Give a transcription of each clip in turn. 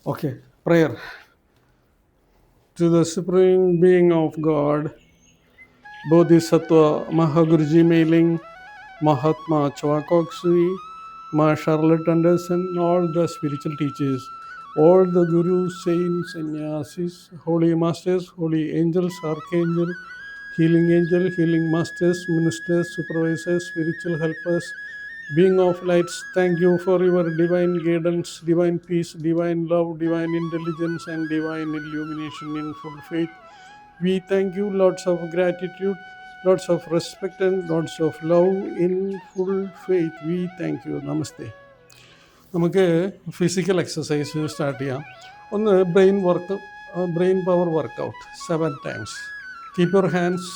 Okay, prayer. To the Supreme Being of God, Bodhisattva Mahaguruji Meiling, Mahatma Chwakoksui, Ma Charlotte Anderson, all the spiritual teachers, all the gurus, saints, sannyasis, holy masters, holy angels, archangel, healing masters, ministers, supervisors, spiritual helpers, being of lights, thank you for your divine guidance, divine peace, divine love, divine intelligence, and divine illumination in full faith. We thank you, lots of gratitude, lots of respect, and lots of love in full faith. We thank you. Namaste. നമുക്ക് physical exercise start ചെയ്യാം. ഒന്ന് brain power workout 7 times. Keep your hands,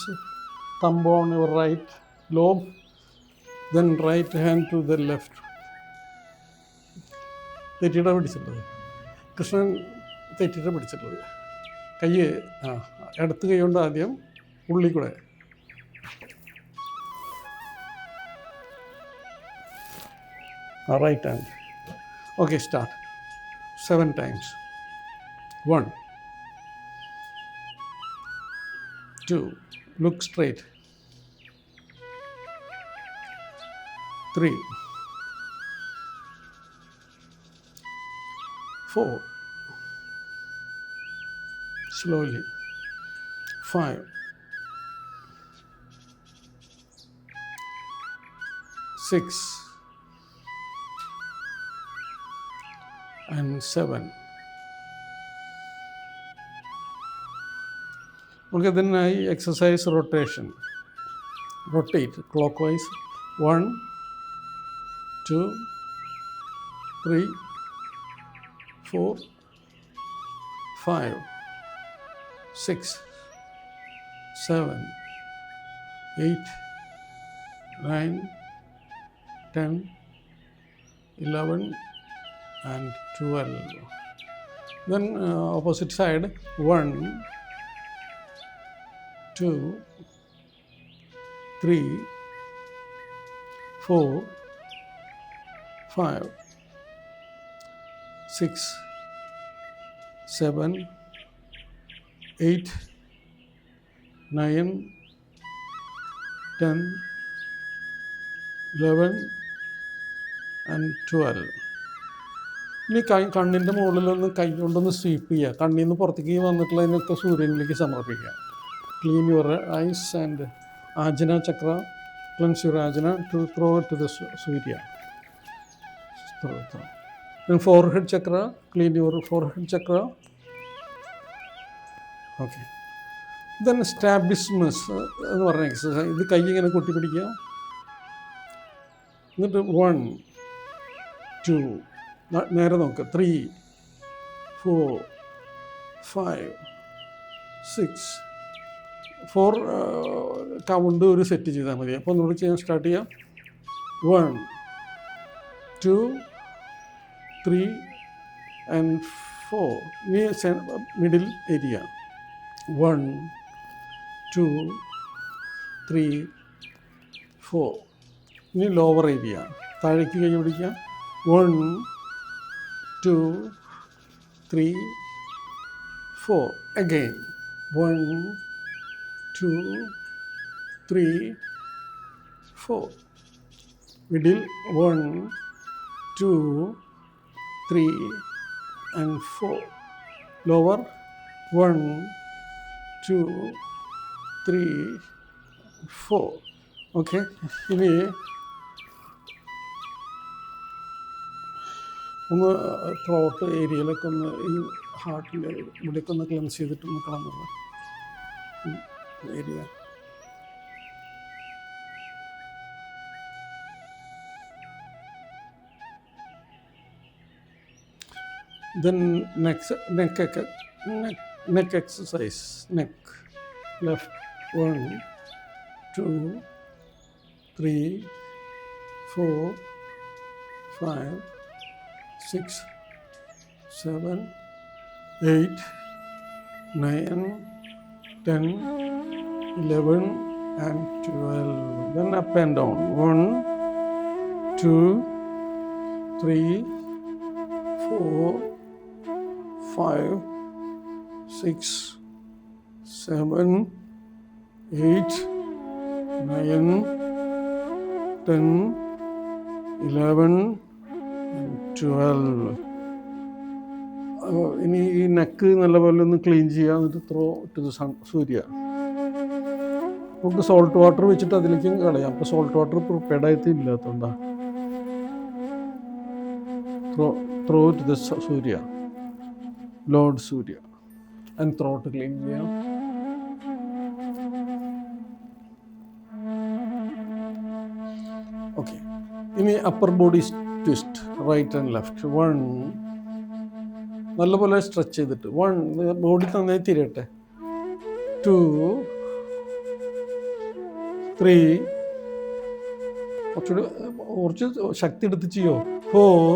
thumb on your right lobe, then right hand to the left. തെറ്റിയിട്ടാണ് പിടിച്ചിട്ടുള്ളത്, കൃഷ്ണൻ തെറ്റിയിട്ടാണ് പിടിച്ചിട്ടുള്ളത്. കൈ ഇടത്ത് കൈ കൊണ്ട് ആദ്യം ഉള്ളിൽ കൂടെ, right hand. Okay, start. 7 times. 1, 2, look straight. 3, 4, slowly. 5, 6, and 7. Okay, then I exercise rotation. Rotate clockwise. 1, 2, 3, 4, 5, 6, 7, 8, 9, 10, 11, and 12. Then opposite side. 1, 2, 3, 4, 5, 6, 7, 8, 9, 10, 11, and 12. ഇനി കണ്ണിൻ്റെ മുകളിലൊന്ന് കൈ കൊണ്ടൊന്ന് സ്വീപ്പ് ചെയ്യുക. കണ്ണിൽ നിന്ന് പുറത്തേക്ക് വന്നിട്ടുള്ളതിനൊക്കെ സൂര്യനിലേക്ക് സമർപ്പിക്കുക. Clean your eyes and Ajna chakra, cleanse your Ajna to throw it to the Surya. Then forehead chakra, clean your forehead chakra. Okay. Then strabismus എന്ന് പറഞ്ഞ എക്സസൈസ്. ഇത് കൈ ഇങ്ങനെ കൊട്ടിപ്പിടിക്കുക. എന്നിട്ട് 1, 2, നേരെ നോക്കുക. 3, 4, 5, 6, 4 കൗണ്ട് ഒരു സെറ്റ് ചെയ്താൽ മതി. അപ്പോൾ നമ്മൾ ചെയ്യാൻ സ്റ്റാർട്ട് ചെയ്യാം. 1, 2, 3, and 4. ഇനി മിഡിൽ ഏരിയ. 1, 2, 3, 4. ഇനി ലോവർ ഏരിയ. താഴേക്ക് കൈ പിടിക്കുക. 1, 2, 3, 4. Again. 1, 2, 3, 4. Middle. 1, 2, 3, and 4. Lower. 1, 2, 3, 4. Okay. ഇനി ഒന്ന് ത്രോട്ട് ഏരിയയിലൊക്കെ ഒന്ന് ഈ ഹാർട്ടിൻ്റെ ഇവിടെയൊക്കെ ഒന്ന് ക്ലെൻസ് ചെയ്തിട്ട് ഒന്ന് കളഞ്ഞത് area. Then neck exercise. Neck. Left. 1, 2, 3, 4, 5, 6, 7, 8, 9, 10, 11, and 12. Then up and down. 1, 2, 3, 4, 5, 6, 7, 8, 9, 10, 11, 12. ഇനി ഈ നെക്ക് നല്ലപോലെ ഒന്ന് ക്ലീൻ ചെയ്യുക, എന്നിട്ട് ത്രോ ടു ദ സൺ, സൂര്യ. നമുക്ക് സോൾട്ട് വാട്ടർ വെച്ചിട്ട് അതിലേക്ക് കളയാം. അപ്പോൾ സോൾട്ട് വാട്ടർ പ്രിപ്പയർഡ് ആയിട്ട് ഇല്ലാത്തതുകൊണ്ടാണ്. Throw to the Surya, lord Surya, and throat clean ചെയ്യാം. ഓക്കെ, ഇനി upper body twist, right and left. 1, നല്ലപോലെ സ്ട്രെച്ച് ചെയ്തിട്ട് 1, ബോഡി നന്നായി തിരിയട്ടെ. 2, 3, കുറച്ച് ശക്തി എടുത്ത് ചെയ്യോ. 4,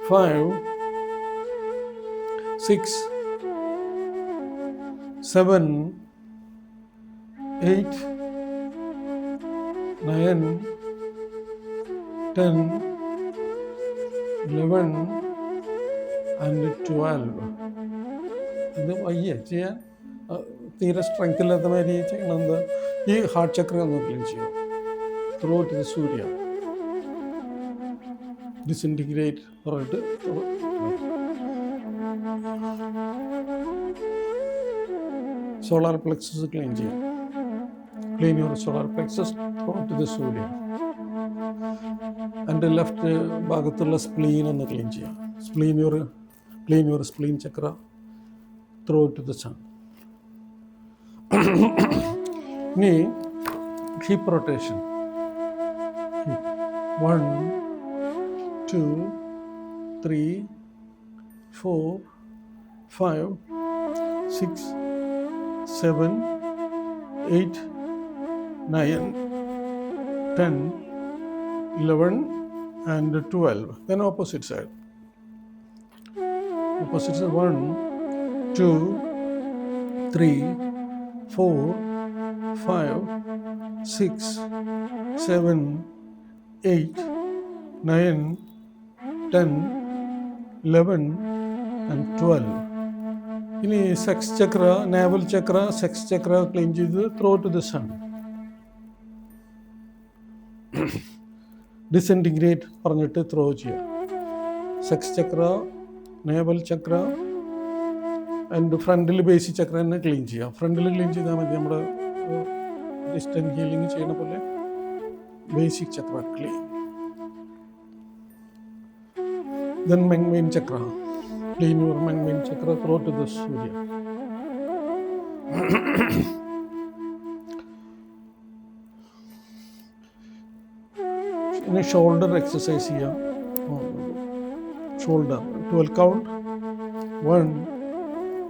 5, 6, 7, 8, 9, 10, 11 and 12. ഇത് വയ്യ ചെയ്യാൻ, തീരെ സ്ട്രെങ്ത് ഇല്ലാത്ത മാതിരി ചെയ്യണം. എന്താ, ഈ ഹാർട്ട് ചക്ര ഒന്ന് ക്ലീൻ ചെയ്യും. Through to the Surya, disintegrate പറഞ്ഞിട്ട് സോളാർ പ്ലെക്സസ് ക്ലീൻ ചെയ്യാം. Clean your solar plexus, through to the Surya. എൻ്റെ ലെഫ്റ്റ് ഭാഗത്തുള്ള സ്പ്ലീൻ ഒന്ന് ക്ലീൻ ചെയ്യാം. Clean your spleen chakra, through to the sun. ഇനി hip rotation. 1, 2, 3, 4, 5, 6, 7, 8, 9, 10, 11 and 12. Then opposite side. Opposite side. 1, 2, 3, 4, 5, 6, 7, 8, 9, 10, 11 and 12. ഇനി sex chakra, navel chakra, sex chakra clean ചെയ്ത് throw to the sun. Disintegrate പറഞ്ഞിട്ട് throw ചെയ്യുക. Sex chakra, navel chakra and ഫ്രണ്ടിൽ basic chakra തന്നെ clean ചെയ്യുക. ഫ്രണ്ടിൽ clean ചെയ്താൽ മതി, നമ്മുടെ ഡിസ്റ്റൻറ്റ് ഹീലിംഗ് ചെയ്യുന്ന പോലെ basic chakra clean. Then main chakra, clean your main chakra, through to the Surya. ഇനി ഷോൾഡർ എക്സസൈസ് ചെയ്യാം. Shoulder 12 count. 1,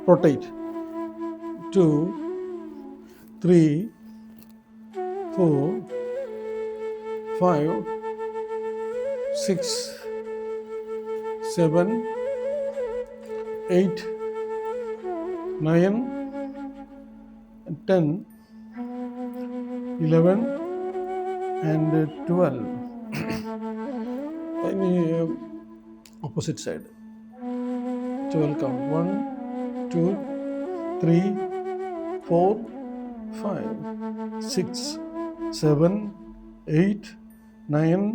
rotate. 2, 3, 4, 5, 6, 7, 8, 9, 10, 11 and 12. Any opposite side. 12 count. 1, 2, 3, 4, 5, 6, 7, 8, 9,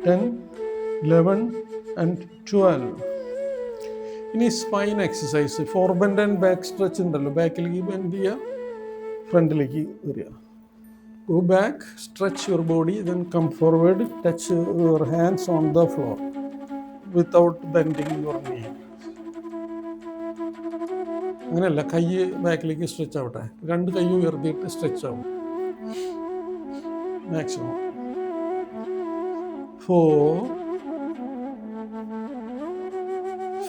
10, 11 and 12. ഇനി spine exercise. For bend and back stretch ഉണ്ടല്ലോ, ബാക്കിലേക്ക് ബെൻഡ് ചെയ്യുക, ഫ്രണ്ടിലേക്ക് വരിക. Go back, stretch your body, then come forward, touch your hands on the floor without bending your knee. അങ്ങനെയല്ല, കൈ ബാക്കിലേക്ക് stretch ആവട്ടെ, 2 കൈ ഉയർത്തിയിട്ട് സ്ട്രെച്ച് ആവും maximum. 4,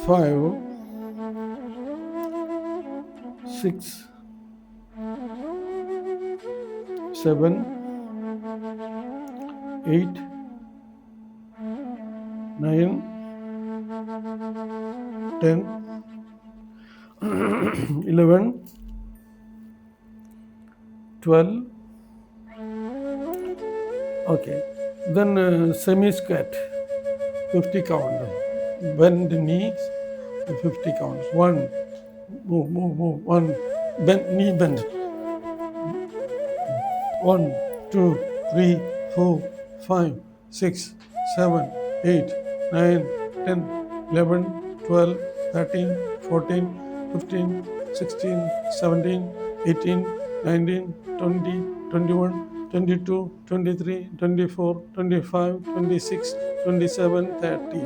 5, 6, 7, 8, 9, 10, 11, 12. Okay, then semi squat, 50 count. bend knees, 50 counts. 1, move. 1, bend, knee bend. 1, 2, 3, 4, 5, 6, 7, 8, 9, 10, 11, 12, 13, 14, 15, 16, 17, 18, 19, 20, 21, 22, 23, 24, 25, 26, 27, 30,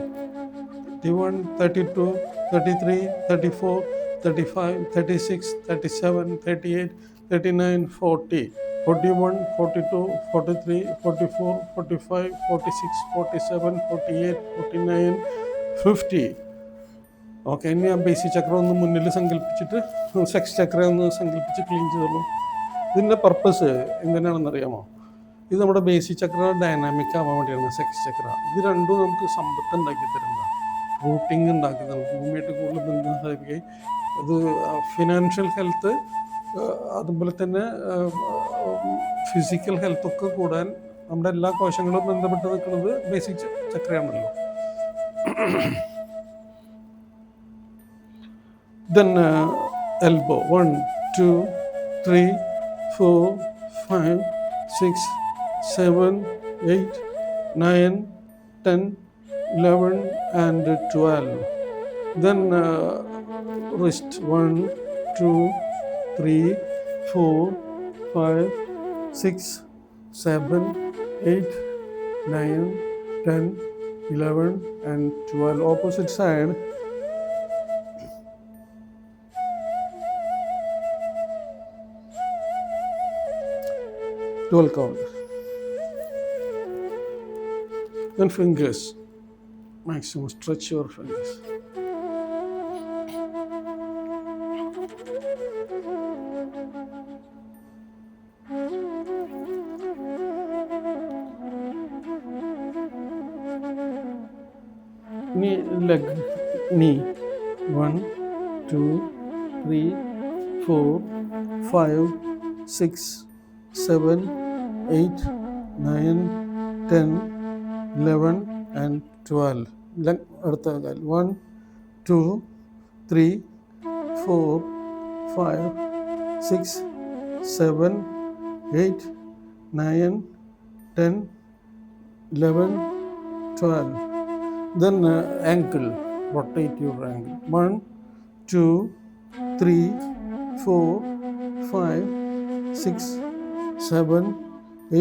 31, 32, 33, 34, 35, 36, 37, 38, 39, 40, 41, 42, 43, 44, 45, 46, 47, 48, 49, 50. Okay, ഇനി ഞാൻ basic ചക്രം ഒന്ന് മുന്നിൽ സങ്കല്പിച്ചിട്ട് സെക്സ് ചക്രം ഒന്ന് സങ്കല്പിച്ച് ക്ലീൻ ചെയ്തോളൂ. ഇതിൻ്റെ പർപ്പസ് എങ്ങനെയാണെന്നറിയാമോ? ഇത് നമ്മുടെ ബേസിക് ചക്ര ഡൈനാമിക് ആവാൻ വേണ്ടിയാണ് സെക്സ് ചക്ര. ഇത് രണ്ടും നമുക്ക് സമ്പത്ത് ഉണ്ടാക്കി തരുന്ന, റൂട്ടിങ് ഉണ്ടാക്കി തരും, ഭൂമിയായിട്ട് കൂടുതൽ ബന്ധം സാധിക്കുകയും അത് ഫിനാൻഷ്യൽ ഹെൽത്ത്, അതുപോലെ തന്നെ ഫിസിക്കൽ ഹെൽത്തൊക്കെ കൂടാൻ നമ്മുടെ എല്ലാ കോശങ്ങളും ബന്ധപ്പെട്ട് നിൽക്കുന്നത് basic ചക്രയാണല്ലോ. Then elbow 1, 2, 3, 4, 5, 6, 7, 8, 9, 10, 11 and 12. Then wrist 1, 2, 3, 4, 5, 6, 7, 8, 9, 10, 11 and 12. Opposite side. Dual count. Then fingers. Maximum stretch your fingers. Knee, leg, knee. 1, 2, 3, 4, 5, 6, 7, 8, 9, 10, 11 and 12. അടുത്ത കാൽ 1, 2, 3, 4, 5, 6, 7, 8, 9, 10, 11, 12. Then ankle, rotate your ankle. 1, 2, 3, 4, 5, 6, 7,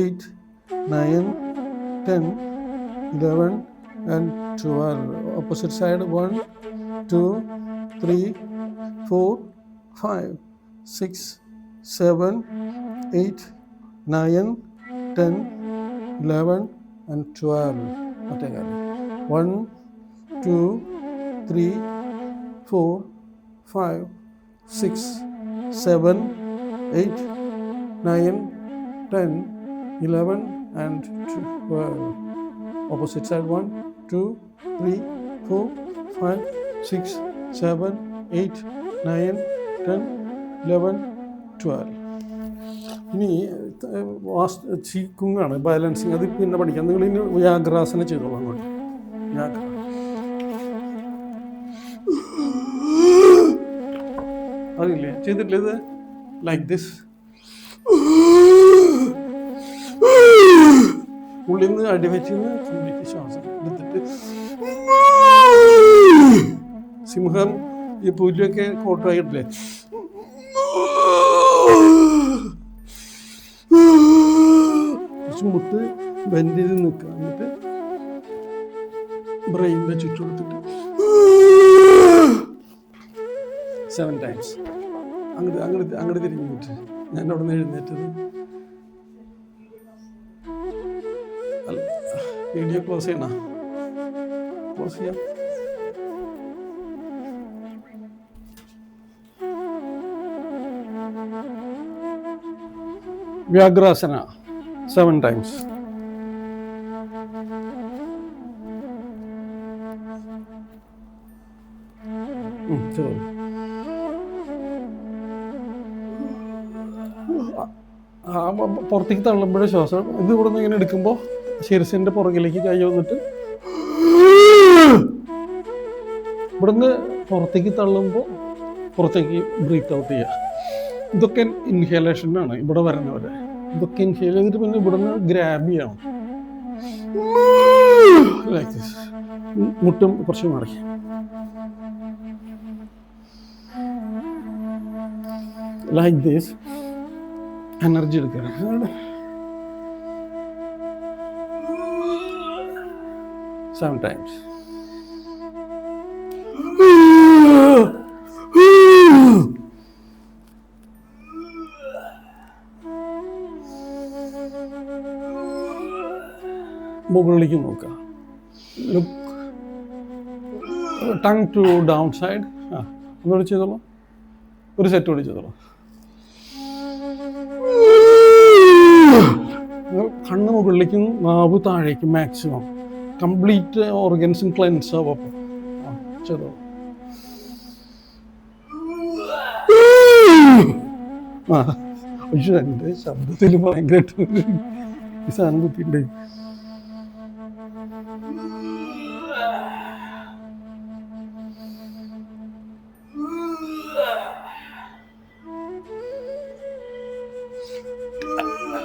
8, 9, 10, 11 and 12. Opposite side 1, 2, 3, 4, 5, 6, 7, 8, 9, 10, 11 and 12. 1, 2, 3, 4, 5, 6, 7, 8, 9, 10, 11 and 12. Opposite side 1, 2, 3, 4, 5, 6, 7, 8, 9, 10, 11, 12. ഇനി ചീക്കുങ്ങാണ്, balancing. അത് പിന്നെ പഠിക്കാം. നിങ്ങൾ ഇനി വ്യാഘ്രാസനം ചെയ്തോളാം. അങ്ങോട്ട് വ്യാഘ്ര അറിയില്ലേ, ചെയ്തിട്ടില്ല ഇത്? Like this. ഉള്ളിൽ നിന്ന് അടിവെച്ച് കംപ്ലീറ്റ് ശ്വാസം എടുത്തിട്ട് സിംഹം ഈ പുലിയൊക്കെ കോട്ടായിട്ടില്ലേ, മുട്ട് ബെൻഡ് ചെയ്ത് നിൽക്കുക. എന്നിട്ട് ബ്രെയിനിന്റെ ചുറ്റും എടുത്തിട്ട് 7 times അങ്ങോട്ട് തിരിഞ്ഞിട്ട് ഞാൻ അവിടെ നിന്ന് എഴുന്നേറ്റത്. വീഡിയോ ക്ലോസ് ചെയ്യണ? ക്ലോസ് ചെയ്യാം. വ്യാഘ്രാസന 7 times. പുറത്തേക്ക് തള്ളുമ്പോഴേ ശ്വാസം ഇത് ഇവിടെ നിന്ന് ഇങ്ങനെ എടുക്കുമ്പോൾ ശിരസിന്റെ പുറകിലേക്ക് കൈ വന്നിട്ട് ഇവിടുന്ന് പുറത്തേക്ക് തള്ളുമ്പോൾ പുറത്തേക്ക് ബ്രീത്ത് ഔട്ട് ചെയ്യുക. ഇതൊക്കെ ഇൻഹേലേഷനാണ് ഇവിടെ വരുന്നവരെ. ഇതൊക്കെ ഇൻഹേൽ ചെയ്തിട്ട് പിന്നെ ഇവിടുന്ന് ഗ്രാബ് ചെയ്യണം. Like this. മുട്ടും കുറച്ച് മാറി. Like this. എനർജി എടുക്കണം. 7 times. മുകളിലേക്ക് നോക്കുക. Look tongue to down side. ഒന്നുകൂടി ചെയ്തോളൂ. ഒരു സെറ്റ് കൂടി ചെയ്തോളൂ. കണ്ണ് മുകളിലേക്കും നാവ് താഴേക്കും മാക്സിമം. കംപ്ലീറ്റ് ഓർഗൻസും ക്ലെൻസ് ആവും. ചെയ്തോളൂ. പക്ഷെ എൻ്റെ ശബ്ദത്തിൽ ഭയങ്കരമായിട്ട് ഈ സാധനം കുത്തിണ്ട്.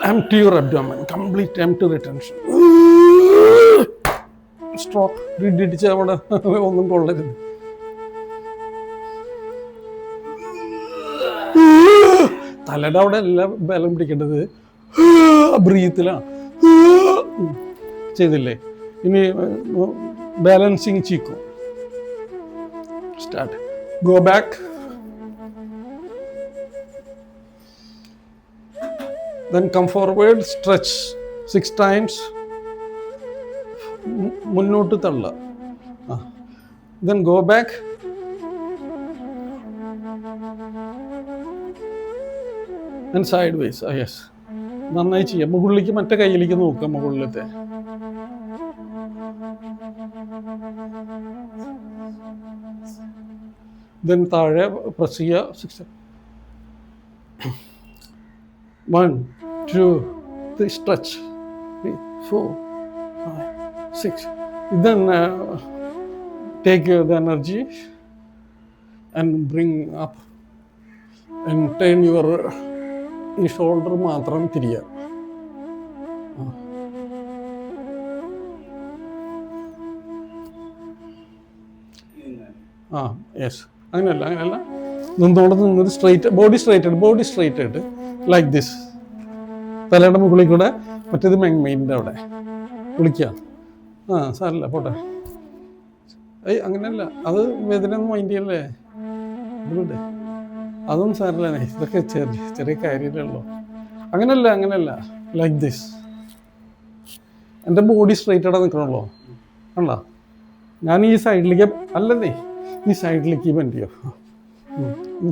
Empty your abdomen, complete empty retention. Stroke. ഇടിച്ച് അവിടെ ഒന്നും കൊള്ളരുത്. തലയുടെ അവിടെ എല്ലാം ബലം പിടിക്കേണ്ടത് ബ്രീത്തിലാണ്. ചെയ്തില്ലേ? ഇനി ബാലൻസിങ് ചീക്കോ. Start. Go back. Then come forward, stretch 6 times. മുന്നോട്ട് തള്ള. Then go back. And sideways. Yes. നന്നായി ചെയ്യാം. മുകളിലേക്ക് മറ്റേ കയ്യിലേക്ക് നോക്കുക. മുകളിലത്തെ then താഴെ പ്രസ് ചെയ്യുക. 1, 2, 3, stretch. 3, 4, 5, 6. Then take the energy and bring up and turn your shoulder മാത്രം തിരിയുക. യെസ്. അങ്ങനെയല്ല നിന്നോടെ നിന്നത് സ്ട്രൈറ്റ്. ബോഡി സ്ട്രൈറ്റ് ആയിട്ട് ലൈക്ക് ദിസ്. തലയുടെ മുകളിൽ കൂടെ. മറ്റേത് മെയിൻ്റെ അവിടെ വിളിക്കുക. സാരല്ല പോട്ടെ. അങ്ങനെയല്ല. അത് വേദന ഒന്നും മൈൻഡ് ചെയ്യല്ലേ. ഇതുകൊണ്ട് അതും സാരല്ലേ. ഇതൊക്കെ ചെറിയ കാര്യമല്ലോ. അങ്ങനെയല്ല. Like this. എൻ്റെ ബോഡി സ്ട്രൈറ്റ് ആയിട്ട് നിൽക്കണമല്ലോ. കണ്ടോ? ഞാൻ ഈ സൈഡിലേക്ക് അല്ലെന്നേ, ഈ സൈഡിലേക്ക് ബെൻഡ് ചെയ്യോ.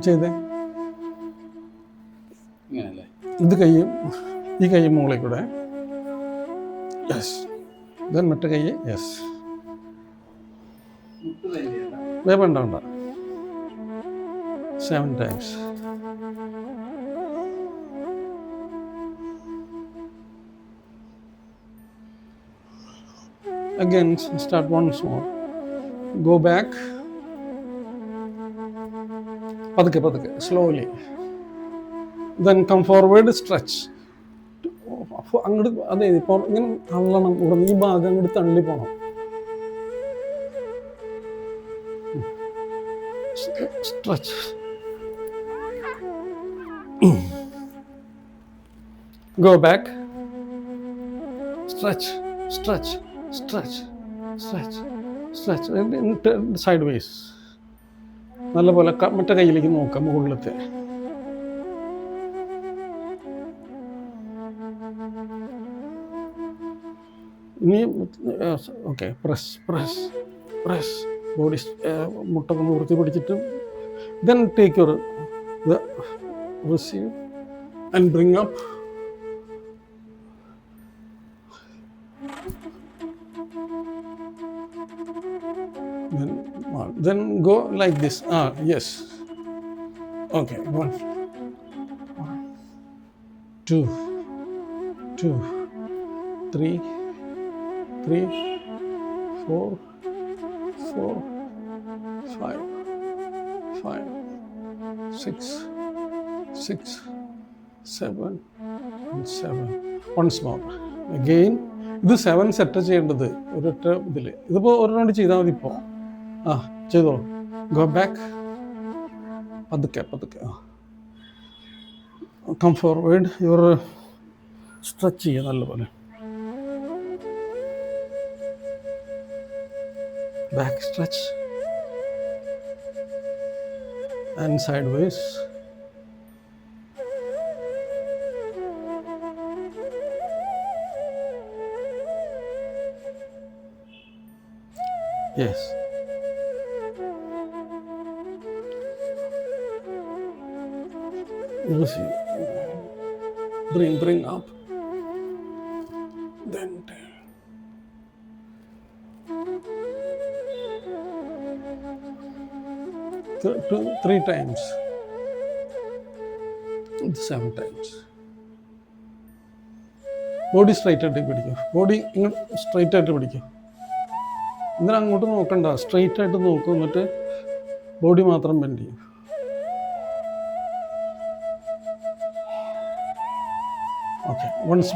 ചെയ്തേ. ഇത് കയ്യും ഈ കൈ മുകളിൽ കൂടെ. യെസ്. ദെൻ മറ്റേ കൈ. യെസ്. വേണ്ട. 7 times. Again, start once more. Go back. പതുക്കെ slowly. Then come forward, stretch. അങ്ങോട്ട് അതെ ഇപ്പോൾ ഇങ്ങനെ തള്ളണം. ഇവിടെ ഈ ഭാഗം അങ്ങോട്ട് തള്ളി പോണം. Stretch. Go back. Stretch. Sideways. നല്ലപോലെ മറ്റേ കയ്യിലേക്ക് നോക്കാം. മുകളിലത്തെ ഇനി ഓക്കെ. പ്രസ് ബോഡി മുട്ടൊക്കെ നിർത്തി പിടിച്ചിട്ട് then take your the receive and bring up. Then go like this. Yes. Okay. 1, 2, 3, 4, 5, 5, 6, 6, 7, and 7. Once more. Again, ഇത് 7 സെറ്റ് ചെയ്യേണ്ടത് ഒരൊറ്റ ഇതിൽ. ഇതിപ്പോൾ ഒരു റൗണ്ട് ചെയ്താൽ മതി. ഇപ്പോൾ ചെയ്തോ. Go back. പതുക്കെ. Come forward. ഇവർ സ്ട്രെച്ച് ചെയ്യുക നല്ലപോലെ. Back stretch and sideways. Yes. You see. Bring up. Then three times. 7 times. Body straight ആയിട്ട് പിടിക്കും. ബോഡി ഇങ്ങോട്ട് സ്ട്രൈറ്റ് ആയിട്ട് പിടിക്കും. ഇന്നലെ അങ്ങോട്ട് നോക്കണ്ട, സ്ട്രൈറ്റ് ആയിട്ട് നോക്കും. എന്നിട്ട് ബോഡി മാത്രം ബെൻഡ് ചെയ്യും. ഓക്കെ. Once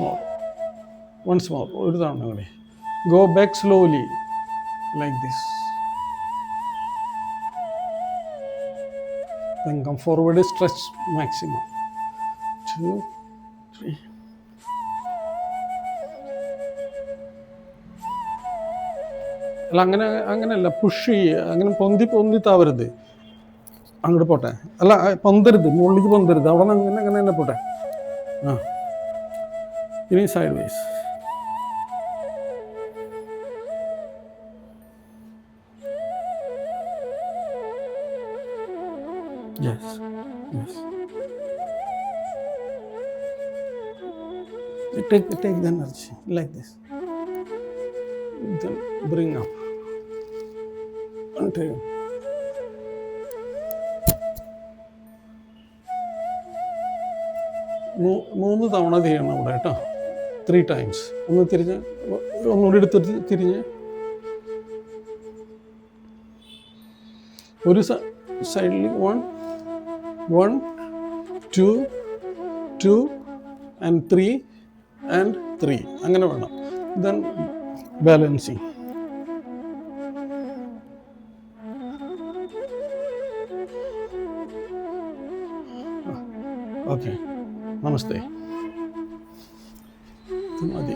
more. ഒരു തവണ കൂടി. Go back slowly like this. Then come forward, stretch maximum. 2, 3. അല്ല, അങ്ങനെയല്ല, പുഷ് ചെയ്യുക. അങ്ങനെ പൊന്തി താവരുത്. അങ്ങോട്ട് പോട്ടെ. അല്ല, പൊന്തരുത്, മുകളിലേക്ക് പൊന്തരുത്. അവിടെ നിന്ന് അങ്ങനെ തന്നെ പോട്ടെ. ഇനി side vase. Yes. Take the energy like this. Then bring up. Until 3 തവണ ചെയ്യണം അവിടെ കേട്ടോ. 3 times. ഒന്നുകൂടി എടുത്തിട്ട് തിരിഞ്ഞ് ഒരു സൈഡിൽ 1, 2 and 3 അങ്ങനെ വേണം. Then balancing. ഓക്കെ. നമസ്തേ. മതി.